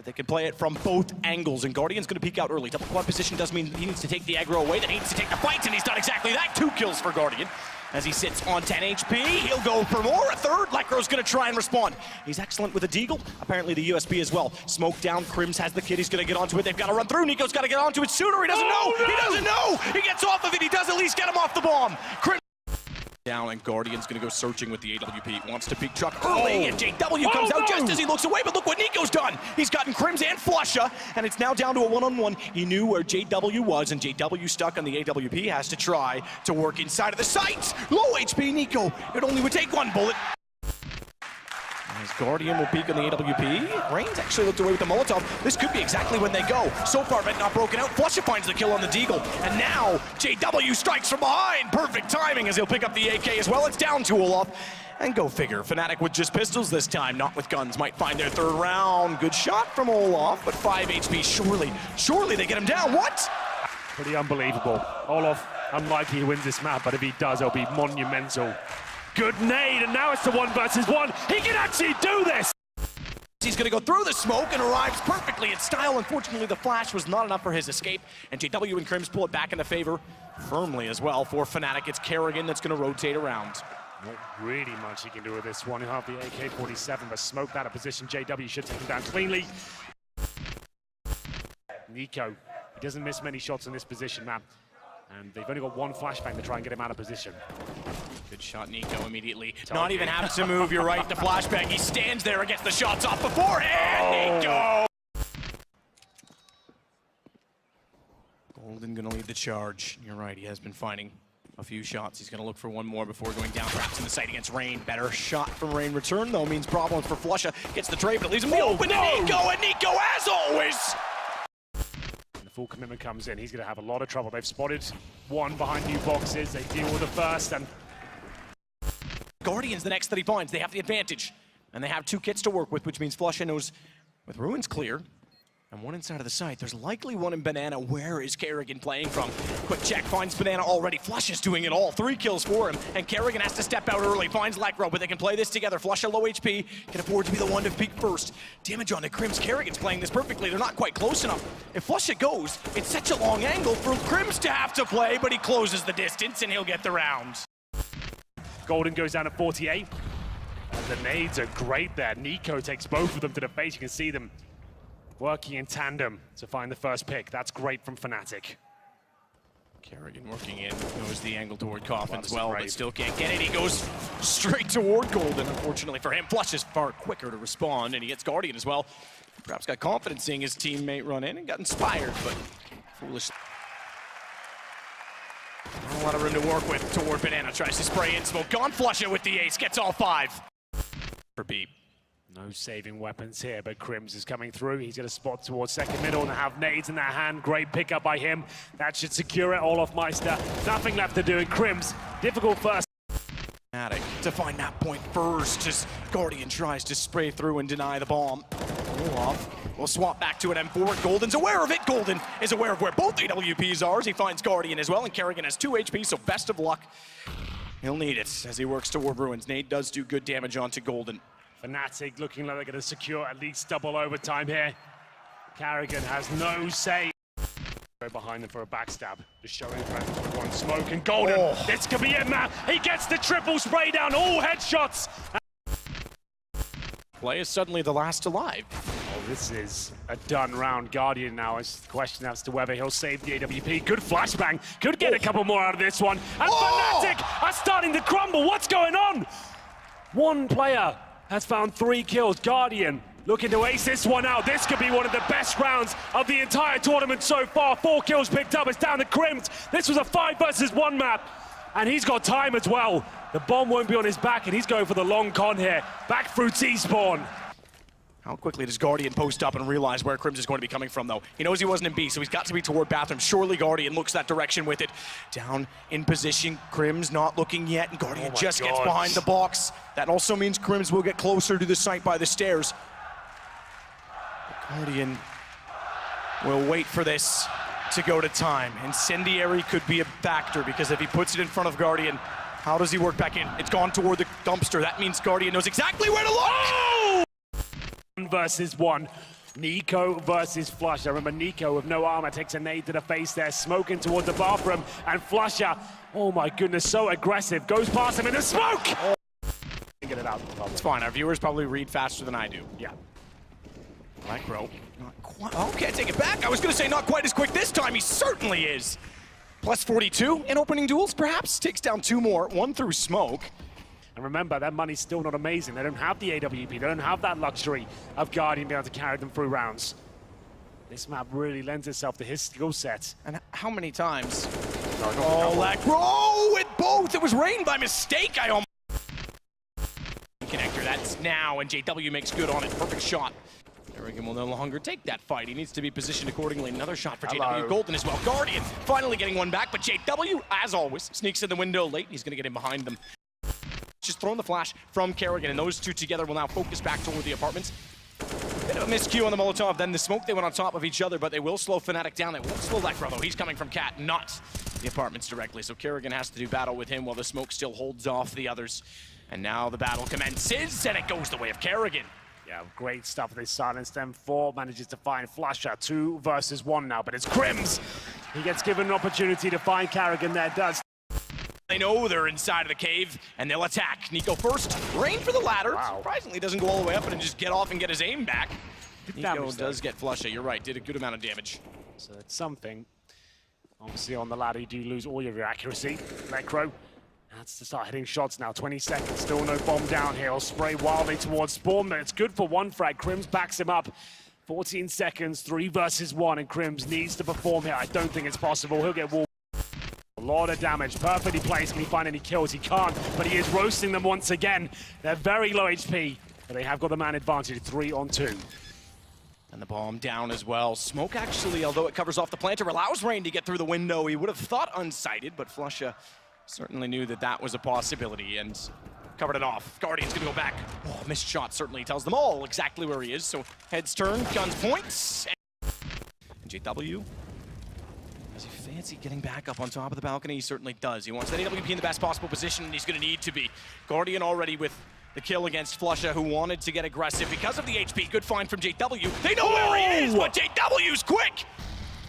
But they can play it from both angles, and Guardian's going to peek out early. Double quad position does mean he needs to take the aggro away, then he needs to take the fight, and he's done exactly that. 2 kills for Guardian. As he sits on 10 HP, he'll go for more. A third, Lekro's gonna try and respond. He's excellent with a deagle, apparently the USB as well. Smoke down, Crims has the kid, he's gonna get onto it. They've gotta run through, Nico's gotta get onto it sooner. He doesn't know, no! He doesn't know! He gets off of it, he does at least get him off the bomb. Crims down, and Guardian's gonna go searching with the AWP. Wants to peek truck early, and JW comes out just as he looks away, but look what Nico's done! He's gotten Crims and Flusha, and it's now down to a one-on-one. He knew where JW was, and JW stuck on the AWP, has to try to work inside of the sights. Low HP Nico, it only would take 1 bullet. As Guardian will peek on the AWP. Reigns actually looked away with the Molotov. This could be exactly when they go. So far, Vent not broken out. Flusha finds the kill on the Deagle. And now, JW strikes from behind. Perfect timing as he'll pick up the AK as well. It's down to Olaf. And go figure, FNATIC with just pistols this time, not with guns. Might find their 3rd round. Good shot from Olaf, but 5 HP. Surely they get him down. What? Pretty unbelievable. Olaf, unlikely he wins this map, but if he does, it'll be monumental. Good nade, and now it's the 1 versus 1. He can actually do this! He's gonna go through the smoke and arrives perfectly in style. Unfortunately, the flash was not enough for his escape, and JW and Crims pull it back into favor firmly as well for FNATIC. It's Kerrigan that's gonna rotate around. Not really much he can do with this one. He'll have the AK-47, but smoked out of position. JW should take him down cleanly. Nico, he doesn't miss many shots in this position, man. And they've only got 1 flashbang to try and get him out of position. Good shot, Nico, immediately. Not even having to move, you're right, the flashbang. He stands there and gets the shots off beforehand. Nico! Golden gonna lead the charge. You're right, he has been finding a few shots. He's gonna look for 1 more before going down, perhaps in the sight against Rain. Better shot from Rain. Return, though, means problems for Flusha. Gets the trade, but it leaves him the open to Nico, and Nico, as always, full commitment comes in, he's going to have a lot of trouble. They've spotted 1 behind new boxes. They deal with the first, and Guardian's the next that he finds. They have the advantage, and they have 2 kits to work with, which means Flusha knows with Ruins clear and 1 inside of the site. There's likely 1 in Banana. Where is Kerrigan playing from? Quick check, finds Banana already. Flusha's doing it all. 3 kills for him, and Kerrigan has to step out early. Finds Lekro, but they can play this together. Flusha low HP, can afford to be the one to peek first. Damage on the Crims. Kerrigan's playing this perfectly. They're not quite close enough. If Flusha goes, it's such a long angle for Crims to have to play, but he closes the distance, and he'll get the round. Golden goes down to 48. And the nades are great there. Nico takes both of them to the face. You can see them working in tandem to find the first pick. That's great from FNATIC. Kerrigan working in, goes the angle toward Coffin as well, but still can't get it. He goes straight toward Golden, unfortunately for him. Flush is far quicker to respond, and he gets Guardian as well. Perhaps got confidence seeing his teammate run in and got inspired, but foolish. Not a lot of room to work with toward Banana. Tries to spray in smoke. Gone Flusha with the ace, gets all 5 for B. No saving weapons here, but Crims is coming through. He's going to spot towards second middle and have nades in their hand. Great pickup by him. That should secure it. Olaf Meister, nothing left to do. And Crims, difficult first. To find that point first, as Guardian tries to spray through and deny the bomb. Olaf will swap back to an M4. Golden's aware of it. Golden is aware of where both AWPs are as he finds Guardian as well, and Kerrigan has 2 HP, so best of luck. He'll need it as he works toward Ruins. Nade does do good damage onto Golden. FNATIC looking like they're going to secure at least double overtime here. Kerrigan has no say. Go behind them for a backstab. Just showing presence with 1 smoke, and Golden, this could be it, man. He gets the triple spray down, all headshots. Play is suddenly the last alive. Oh, this is a done round. Guardian now is the question as to whether he'll save the AWP. Good flashbang, could get a couple more out of this one. And FNATIC are starting to crumble. What's going on? 1 player has found 3 kills. Guardian looking to ace this one out. This could be one of the best rounds of the entire tournament so far. 4 kills picked up. It's down to Crims. This was a 5 versus 1 map, and he's got time as well. The bomb won't be on his back, and he's going for the long con here. Back through T-spawn. How quickly does Guardian post up and realize where Crims is going to be coming from, though? He knows he wasn't in B, so he's got to be toward bathroom. Surely Guardian looks that direction with it. Down in position, Crims not looking yet, and Guardian just gets behind the box. That also means Crims will get closer to the site by the stairs. But Guardian will wait for this to go to time. Incendiary could be a factor, because if he puts it in front of Guardian, how does he work back in? It's gone toward the dumpster. That means Guardian knows exactly where to look! 1 versus 1. Nico versus Flusher. Remember, Nico with no armor takes a nade to the face there, smoking towards the bathroom, and Flusher, oh my goodness, so aggressive, goes past him in the smoke! Oh. Get it out. It's fine, our viewers probably read faster than I do. Yeah. Micro, not quite, oh, can't take it back. I was gonna say not quite as quick this time, he certainly is. Plus 42 in opening duels, perhaps, takes down 2 more, 1 through smoke. And remember, that money's still not amazing. They don't have the AWP. They don't have that luxury of Guardian being able to carry them through rounds. This map really lends itself to his skill set. And how many times? Oh, Lacro with both. It was rain by mistake. I almost connector. That's now, and JW makes good on it. Perfect shot. Kerrigan will no longer take that fight. He needs to be positioned accordingly. Another shot for JW. Golden as well. Guardian finally getting one back, but JW, as always, sneaks in the window late. He's going to get in behind them. Just throwing the flash from Kerrigan, and those two together will now focus back toward the apartments. Bit of a miscue on the Molotov, then the smoke, they went on top of each other, but they will slow FNATIC down. They won't slow Lacro, though. He's coming from Cat, not the apartments directly, so Kerrigan has to do battle with him while the smoke still holds off the others. And now the battle commences, and it goes the way of Kerrigan. Yeah, great stuff. They silenced them. 4 manages to find Flusher. 2 versus 1 now, but it's Crims. He gets given an opportunity to find Kerrigan there, does. They know they're inside of the cave, and they'll attack. Nico first, rain for the ladder. Wow. Surprisingly, doesn't go all the way up and just get off and get his aim back. Nico does get Flusher, you're right, did a good amount of damage. So it's something. Obviously on the ladder, you do lose all of your accuracy. Lacro, that's to start hitting shots now. 20 seconds, still no bomb down here. He'll spray wildly towards Spawn, but it's good for 1 frag. Crims backs him up. 14 seconds, 3 versus 1, and Crims needs to perform here. I don't think it's possible. He'll get walled. A lot of damage, perfectly placed. Can he find any kills? He can't, but he is roasting them once again. They're very low HP, but they have got the man advantage, 3 on 2. And the bomb down as well. Smoke actually, although it covers off the planter, allows Rain to get through the window. He would have thought unsighted, but Flusher certainly knew that that was a possibility and covered it off. Guardian's gonna go back. Oh, missed shot certainly tells them all exactly where he is. So heads turn, guns points. And JW, does he fancy getting back up on top of the balcony? He certainly does. He wants that AWP in the best possible position, and he's gonna need to be. Guardian already with the kill against Flusher, who wanted to get aggressive because of the HP. Good find from JW. They know where he is, but JW's quick.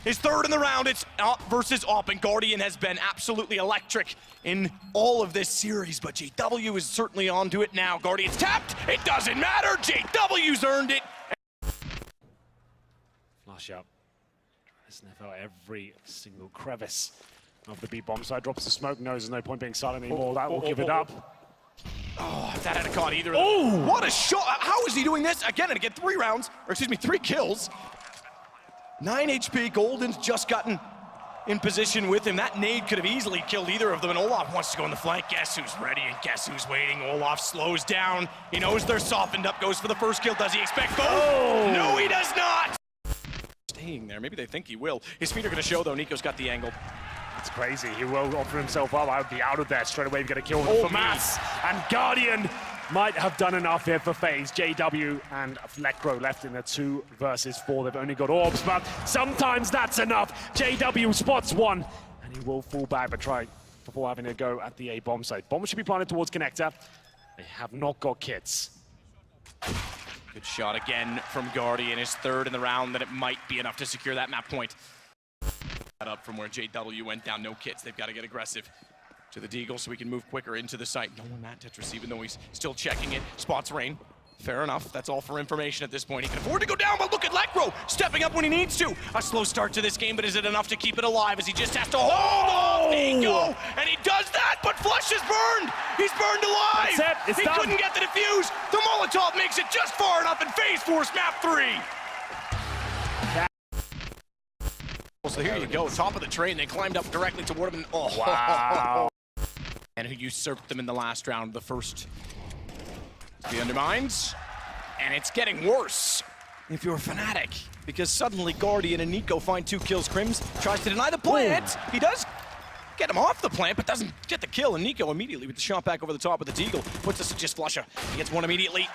His 3rd in the round, it's Op versus Op, and Guardian has been absolutely electric in all of this series, but JW is certainly onto it now. Guardian's tapped, it doesn't matter, JW's earned it. Flush up. Trying to sniff out every single crevice of the B bomb side. Drops the smoke, knows there's no point being silent anymore. That will give it up. Oh, if that had caught either of them. Oh, what a shot. How is he doing this? Again, and again, 3 rounds, or excuse me, 3 kills. 9 HP, Golden's just gotten in position with him. That nade could have easily killed either of them, and Olaf wants to go in the flank. Guess who's ready and guess who's waiting? Olaf slows down. He knows they're softened up, goes for the first kill. Does he expect both? Oh. No, he does not! Staying there, maybe they think he will. His feet are gonna show though, Nico's got the angle. It's crazy, he will offer himself up. I would be out of there straight away. We've got to kill him for mass. And Guardian might have done enough here for FaZe. JW and Lacro left in the 2 versus 4. They've only got orbs, but sometimes that's enough. JW spots 1, and he will fall back, but try before having to go at the A bomb site. Bomb should be planted towards Connector. They have not got kits. Good shot again from Guardian. His 3rd in the round, that it might be enough to secure that map point. Up from where JW went down, no kits. They've got to get aggressive to the Deagle so we can move quicker into the site. No one Matt Tetris, even though he's still checking it. Spots Rain. Fair enough. That's all for information at this point. He can afford to go down, but look at Lacro stepping up when he needs to. A slow start to this game, but is it enough to keep it alive as he just has to hold off Nico? And he does that, but Flush is burned. He's burned alive. That's it. It's done. Couldn't get the defuse. The Molotov makes it just far enough in FaZe Force map 3. So here you go, top of the train. They climbed up directly toward him. And, oh, wow. And who usurped them in the last round, the first. The undermines, and it's getting worse if you're FNATIC, because suddenly Guardian and Nico find 2 kills. Crims tries to deny the plant. He does get him off the plant, but doesn't get the kill, and Nico immediately with the shot back over the top of the Deagle puts us to just Flusher. He gets 1 immediately.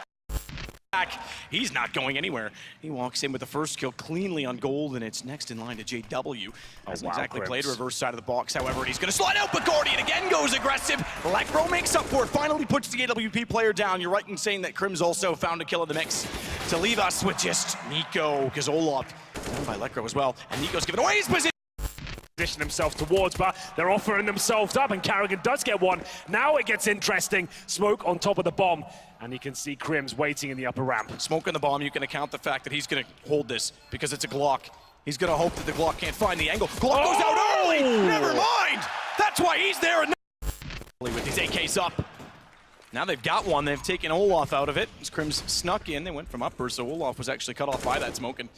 He's not going anywhere. He walks in with the first kill cleanly on gold, and it's next in line to JW. Hasn't exactly played reverse side of the box, however, and he's going to slide out, but Guardian again goes aggressive. Lacro makes up for it, finally puts the AWP player down. You're right in saying that Crims also found a kill in the mix. to leave us with just Nico, because Olaf down by Lekro as well, and Nico's giving away his position. Position himself towards, but they're offering themselves up, and Karrigan does get one. Now it gets interesting. Smoke on top of the bomb, and you can see Crims waiting in the upper ramp. Smoke on the bomb, you can account the fact that he's going to hold this because it's a Glock. He's going to hope that the Glock can't find the angle. Glock goes out early! Never mind! That's why he's there and with these AKs up. Now they've got one. They've taken Olaf out of it. As Crims snuck in, they went from upper, so Olaf was actually cut off by that smoke and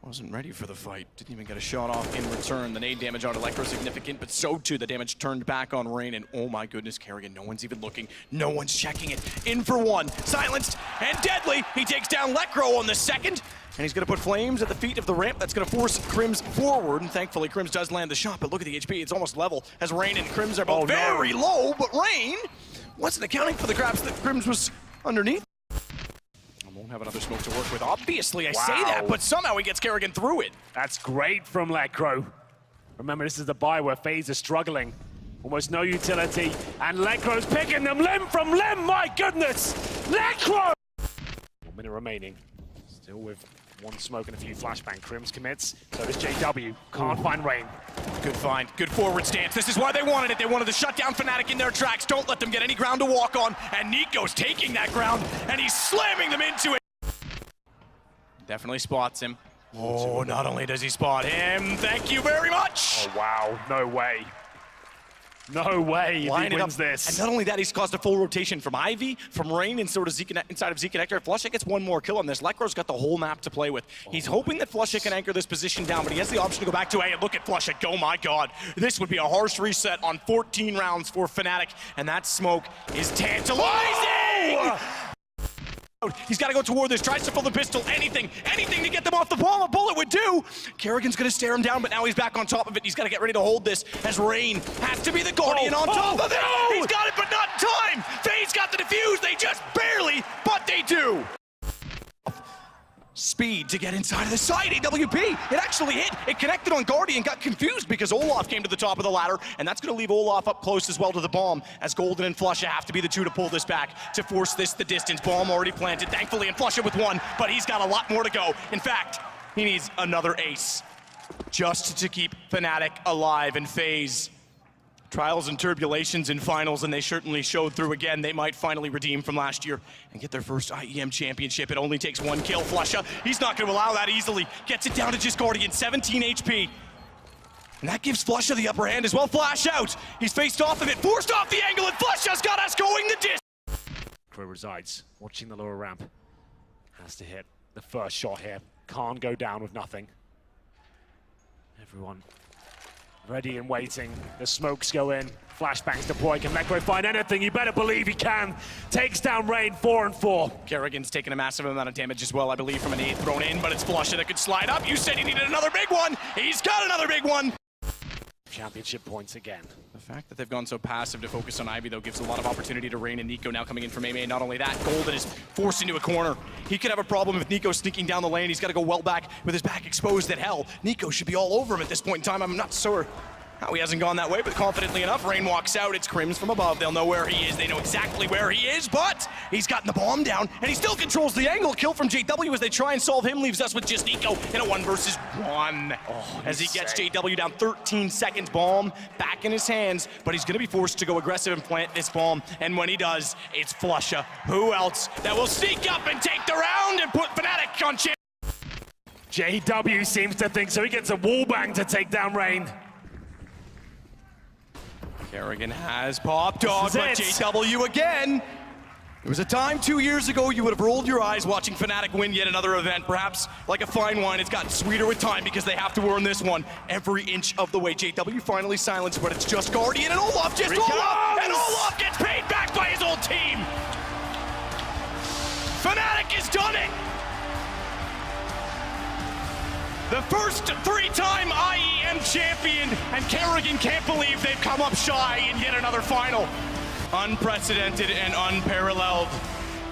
wasn't ready for the fight. Didn't even get a shot off in return. The nade damage on Electro significant, but so too the damage turned back on Rain, and oh my goodness, Karrigan, no one's even looking. No one's checking it. In for one, silenced and deadly. He takes down Lekro on the second, and he's gonna put flames at the feet of the ramp. That's gonna force Crims forward, and thankfully Crims does land the shot, but look at the HP, it's almost level, as Rain and Crims are both very low, but Rain wasn't accounting for the grabs that Crims was underneath. Won't have another smoke to work with. Obviously, I say that, but somehow he gets Karrigan through it. That's great from Lekro. Remember, this is the buy where FaZe is struggling. Almost no utility, and Lekro's picking them limb from limb, my goodness! Lekro! 1 minute remaining. Still with one smoke and a few flashbang. Crims commits, so does JW. Can't find Rain. Good find, good forward stance. This is why they wanted it. They wanted to shut down FNATIC in their tracks. Don't let them get any ground to walk on. And Nico's taking that ground, and he's slamming them into it. Definitely spots him. Oh, not only does he spot him, thank you very much. Oh, wow, no way. No way he wins this. And not only that, he's caused a full rotation from Ivy, from Rain, and sort of inside of Zeke and Hector. Flusha gets one more kill on this. Lekro's got the whole map to play with. He's hoping that Flusha can anchor this position down, but he has the option to go back to A, and look at Flusha go, my God. This would be a harsh reset on 14 rounds for FNATIC, and that smoke is tantalizing! Oh! He's got to go toward this, tries to pull the pistol, anything to get them off the ball. A bullet would do. Karrigan's going to stare him down, but now he's back on top of it. He's got to get ready to hold this as Rain has to be the Guardian on top of it. No! He's got it, but not in time. FaZe got the defuse. They just barely, but they do. Speed to get inside of the side. AWP, it actually hit. It connected on Guardian, got confused because Olaf came to the top of the ladder, and that's going to leave Olaf up close as well to the bomb, as Golden and Flusha have to be the two to pull this back, to force this the distance. Bomb already planted, thankfully, and Flusha with one, but he's got a lot more to go. In fact, he needs another ace just to keep FNATIC alive in FaZe. Trials and turbulations in finals, and they certainly showed through again. They might finally redeem from last year and get their first IEM championship. It only takes one kill. Flusha, he's not going to allow that easily. Gets it down to just Guardian, 17 HP. And that gives Flusha the upper hand as well. Flash out. He's faced off of it, forced off the angle, and Flusha's got us going the distance. Crow resides, watching the lower ramp. Has to hit the first shot here. Can't go down with nothing. Everyone ready and waiting. The smokes go in. Flashbangs deploy. Can Lekro find anything? You better believe he can. Takes down Rain, 4 and 4. Karrigan's taken a massive amount of damage as well, I believe, from an 8 thrown in, but it's Flusha that could slide up. You said he needed another big one. He's got another big one. Championship points again. The fact that they've gone so passive to focus on Ivy, though, gives a lot of opportunity to Rain and Nico now coming in from A-Main. Not only that, Golden is forced into a corner. He could have a problem if Nico's sneaking down the lane. He's got to go well back with his back exposed at hell. Nico should be all over him at this point in time. I'm not sure how he hasn't gone that way, but confidently enough, Rain walks out. It's Crims from above. They'll know where he is. They know exactly where he is, but he's gotten the bomb down, and he still controls the angle. Kill from JW as they try and solve him, leaves us with just Nico in a 1 versus 1. As he gets JW down 13 seconds. Bomb back in his hands, but he's going to be forced to go aggressive and plant this bomb, and when he does, it's Flusha. Who else that will sneak up and take the round and put FNATIC on champ? JW seems to think so. He gets a wallbang to take down Rain. Karrigan has popped dog, but JW again. There was a time 2 years ago you would have rolled your eyes watching FNATIC win yet another event. Perhaps like a fine wine, it's gotten sweeter with time because they have to earn this one every inch of the way. JW finally silenced, but it's just Guardian and Olaf, just Olaf, and Olaf gets paid back by his old team. FNATIC has done it. The first 3-time IEM champion, and Karrigan can't believe they've come up shy in yet another final. Unprecedented and unparalleled.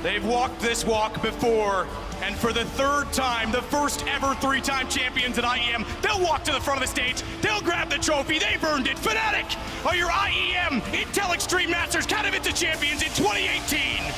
They've walked this walk before, and for the 3rd time, the first ever 3-time champions at IEM, they'll walk to the front of the stage, they'll grab the trophy, they've earned it. FNATIC are your IEM Intel Extreme Masters Katowice champions in 2018.